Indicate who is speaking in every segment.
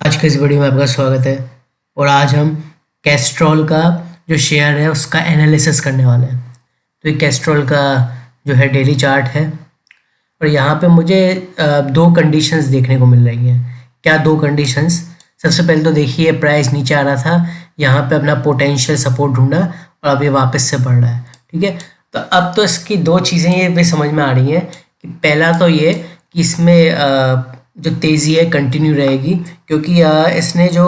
Speaker 1: आज के इस वीडियो में आपका स्वागत है। और आज हम कैस्ट्रॉल का जो शेयर है उसका एनालिसिस करने वाले हैं। तो ये कैस्ट्रॉल का जो है डेली चार्ट है और यहाँ पे मुझे दो कंडीशंस देखने को मिल रही हैं। क्या दो कंडीशंस? सबसे पहले तो देखिए प्राइस नीचे आ रहा था, यहाँ पे अपना पोटेंशियल सपोर्ट ढूंढा और अब ये वापस से बढ़ रहा है। ठीक है, तो अब तो इसकी दो चीज़ें ये भी समझ में आ रही हैं कि पहला तो ये कि इसमें जो तेज़ी है कंटिन्यू रहेगी, क्योंकि इसने जो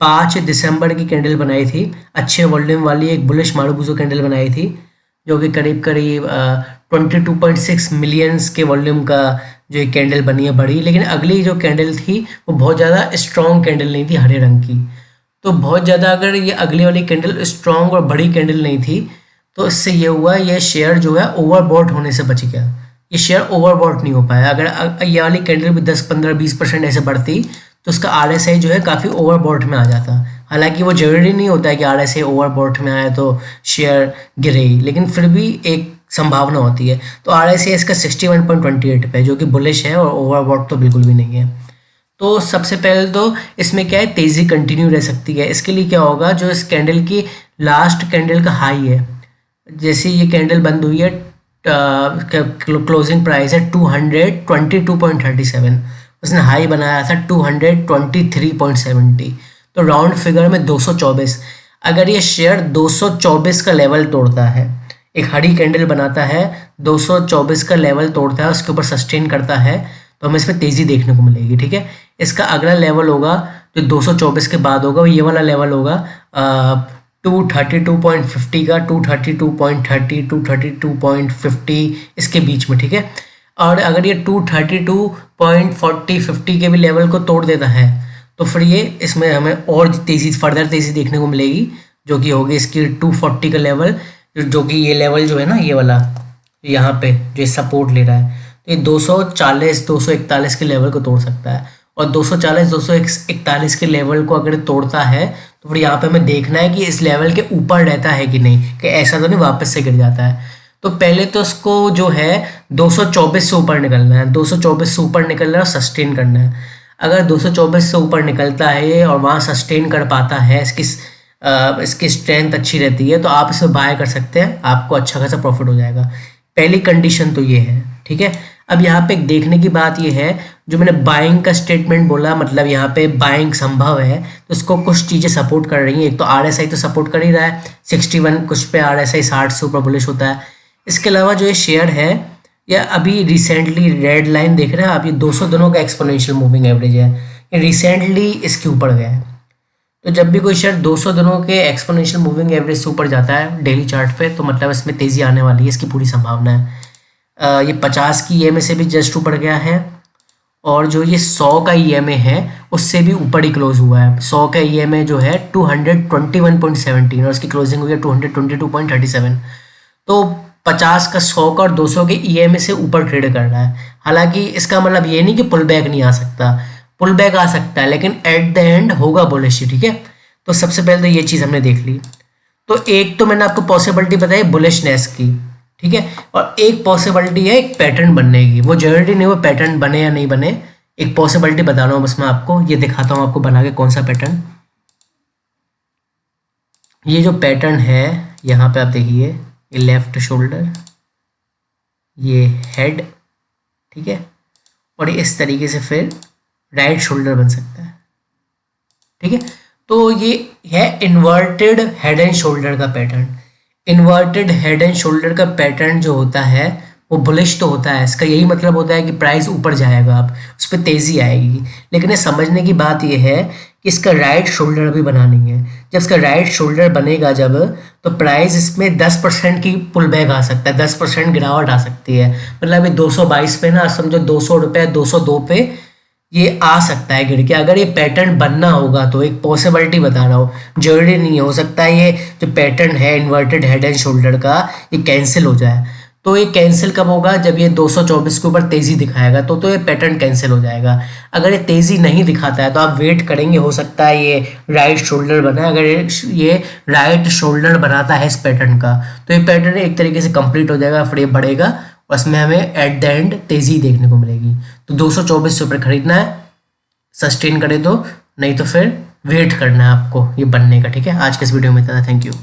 Speaker 1: 5 दिसंबर की कैंडल बनाई थी, अच्छे वॉल्यूम वाली एक बुलिश मारुबुजो कैंडल बनाई थी, जो कि करीब करीब 22.6 मिलियंस के वॉल्यूम का जो एक कैंडल बनी है बड़ी। लेकिन अगली जो कैंडल थी वो बहुत ज़्यादा स्ट्रॉन्ग कैंडल नहीं थी, हरे रंग की। तो बहुत ज़्यादा अगर ये अगली वाली कैंडल स्ट्रॉन्ग और बड़ी कैंडल नहीं थी तो इससे ये हुआ, ये शेयर जो है ओवरबॉट होने से बच गया। ये शेयर ओवरबॉट नहीं हो पाया। अगर ये वाली कैंडल भी 10-15-20% ऐसे बढ़ती तो उसका RSI जो है काफ़ी ओवरबॉट में आ जाता। हालांकि वो जरूरी नहीं होता है कि RSI ओवरबॉट में आए तो शेयर गिरे ही, लेकिन फिर भी एक संभावना होती है। तो RSI इसका 61.28 पे है, जो कि बुलिश है और ओवरबॉट तो बिल्कुल भी नहीं है। तो सबसे पहले तो इसमें क्या है, तेज़ी कंटिन्यू रह सकती है। इसके लिए क्या होगा, जो इस कैंडल की लास्ट कैंडल का हाई है, जैसे ये कैंडल बंद हुई है, क्लोजिंग प्राइस है 222.37, उसने हाई बनाया था 223.70, तो राउंड फिगर में 224। अगर ये शेयर 224 का लेवल तोड़ता है, एक हरी कैंडल बनाता है, 224 का लेवल तोड़ता है, उसके ऊपर सस्टेन करता है, तो हमें इसमें तेज़ी देखने को मिलेगी। ठीक है, इसका अगला लेवल होगा जो 224 के बाद होगा, ये वाला लेवल होगा 232.50 का, 232.30, 232.50 इसके बीच में। ठीक है, और अगर ये 232.40-50 के भी लेवल को तोड़ देता है तो फिर ये इसमें हमें और तेज़ी, फर्दर तेज़ी देखने को मिलेगी, जो कि होगी इसकी 240 का लेवल, जो कि ये लेवल जो है ना, ये वाला यहाँ पे जो सपोर्ट ले रहा है, तो ये 240-241 के लेवल को तोड़ सकता है। और 240-241 के लेवल को अगर तोड़ता है तो फिर यहाँ पे हमें देखना है कि इस लेवल के ऊपर रहता है कि नहीं, कि ऐसा तो नहीं वापस से गिर जाता है। तो पहले तो इसको जो है 224 से ऊपर निकलना है, 224 से ऊपर निकलना है और सस्टेन करना है। अगर 224 से ऊपर निकलता है और वहाँ सस्टेन कर पाता है, इसकी स्ट्रेंथ अच्छी रहती है, तो आप इसमें बाय कर सकते हैं, आपको अच्छा खासा प्रॉफिट हो जाएगा। पहली कंडीशन तो ये है। ठीक है, अब यहाँ पे देखने की बात ये है, जो मैंने बाइंग का स्टेटमेंट बोला, मतलब यहाँ पे बाइंग संभव है, तो इसको कुछ चीज़ें सपोर्ट कर रही हैं। एक तो RSI तो सपोर्ट कर ही रहा है, 61 कुछ पे RSI 60 से ऊपर बुलिश होता है। इसके अलावा जो ये शेयर है, या अभी रिसेंटली रेड लाइन देख रहे हैं आप, ये 200 दिनों का एक्सपोनेंशियल मूविंग एवरेज है, ये रिसेंटली इसके ऊपर गया है। तो जब भी कोई शेयर 200 दिनों के एक्सपोनेंशियल मूविंग एवरेज से ऊपर जाता है डेली चार्ट पे, तो मतलब इसमें तेज़ी आने वाली है, इसकी पूरी संभावना है। ये 50 की EMA से भी जस्ट ऊपर गया है, और जो ये 100 का EMA है उससे भी ऊपर ही क्लोज हुआ है। 100 का EMA जो है 221.17 और उसकी क्लोजिंग हुई है 222.37। तो 50 का, 100 का और 200 के EMA से ऊपर ट्रेड कर रहा है। हालांकि इसका मतलब ये नहीं कि पुल बैक नहीं आ सकता, पुल बैक आ सकता है, लेकिन एट द एंड होगा बुलिश। ठीक है, तो सबसे पहले तो ये चीज़ हमने देख ली। तो एक तो मैंने आपको पॉसिबिलिटी बताई बुलिशनेस की, ठीक है, और एक पॉसिबिलिटी है एक पैटर्न बनने की। वो जरूरी नहीं वो पैटर्न बने या नहीं बने, एक पॉसिबिलिटी बता रहा हूँ बस मैं आपको। ये दिखाता हूँ आपको बना के कौन सा पैटर्न। ये जो पैटर्न है यहाँ पे आप देखिए, ये लेफ्ट शोल्डर, ये हेड, ठीक है, और इस तरीके से फिर राइट शोल्डर बन सकता है। ठीक है, तो ये है इन्वर्टेड हेड एंड शोल्डर का pattern. Inverted head and shoulder का पैटर्न जो होता है वो बुलिश तो होता है, इसका यही मतलब होता है कि प्राइस ऊपर जाएगा, अब उस पर तेज़ी आएगी। लेकिन ये समझने की बात ये है कि इसका राइट शोल्डर अभी बना नहीं है। जब इसका राइट शोल्डर बनेगा जब, तो प्राइस इसमें 10% की पुल बैक आ सकता है, 10% गिरावट आ सकती है। मतलब ये 222 पे ना, समझो 200 रुपये 202 पे ये आ सकता है गिर के। अगर ये पैटर्न बनना होगा तो एक पॉसिबिलिटी बता रहा हूँ, जरूरी नहीं हो सकता है ये जो पैटर्न है इन्वर्टेड हेड एंड शोल्डर का ये कैंसिल हो जाए। तो ये कैंसिल कब होगा, जब ये 224 के ऊपर तेज़ी दिखाएगा तो ये पैटर्न कैंसिल हो जाएगा। अगर ये तेज़ी नहीं दिखाता है तो आप वेट करेंगे, हो सकता है ये राइट शोल्डर बना। अगर ये राइट शोल्डर बनाता है इस पैटर्न का, तो ये पैटर्न एक तरीके से कंप्लीट हो जाएगा, फिर ये बढ़ेगा और इसमें हमें एट द एंड तेज़ी देखने को मिलेगी। तो 224 से ऊपर खरीदना है, सस्टेन करे तो नहीं तो फिर वेट करना है आपको ये बनने का। ठीक है, आज के इस वीडियो में इतना था। Thank you.